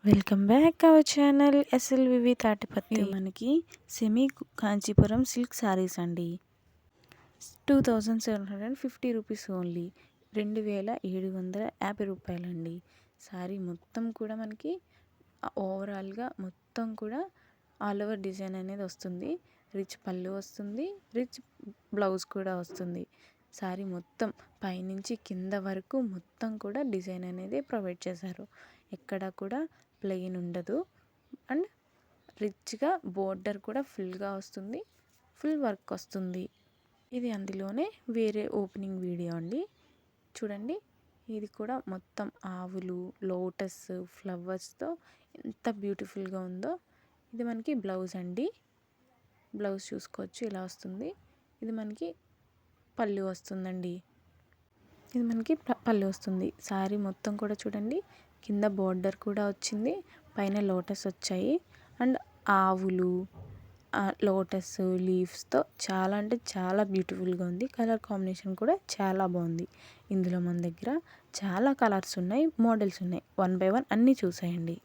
Welcome back our channel SLVV Tatipatti. ఇది మనకి semi Kanchipuram silk saris అండి. 2750 రూపీస్ ఓన్లీ, 2750 రూపాయలండి. శారీ మొత్తం కూడా మనకి ఓవరాల్గా మొత్తం కూడా ఆల్ ఓవర్ డిజైన్ అనేది వస్తుంది. రిచ్ పళ్ళు వస్తుంది, రిచ్ బ్లౌజ్ కూడా వస్తుంది. శారీ మొత్తం పైనుంచి కింద వరకు మొత్తం కూడా డిజైన్ అనేది ప్రొవైడ్ చేశారు. ఎక్కడ కూడా ప్లెయిన్ ఉండదు. అండ్ రిచ్గా బోర్డర్ కూడా ఫుల్గా వస్తుంది, ఫుల్ వర్క్ వస్తుంది. ఇది అందులోనే వేరే ఓపెనింగ్ వీడియో అండి. చూడండి, ఇది కూడా మొత్తం ఆవులు, లోటస్, ఫ్లవర్స్తో ఎంత బ్యూటిఫుల్గా ఉందో. ఇది మనకి బ్లౌజ్ అండి. బ్లౌజ్ చూసుకోవచ్చు, ఇలా వస్తుంది. ఇది మనకి పళ్ళు వస్తుందండి. ఇది మనకి పళ్ళు వస్తుంది. శారీ మొత్తం కూడా చూడండి, కింద బోర్డర్ కూడా వచ్చింది, పైన లోటస్ వచ్చాయి. అండ్ ఆవులు, లోటస్ లీవ్స్తో చాలా అంటే చాలా బ్యూటిఫుల్గా ఉంది. కలర్ కాంబినేషన్ కూడా చాలా బాగుంది. ఇందులో మన దగ్గర చాలా కలర్స్ ఉన్నాయి, మోడల్స్ ఉన్నాయి. 1 by 1 అన్నీ చూసేయండి.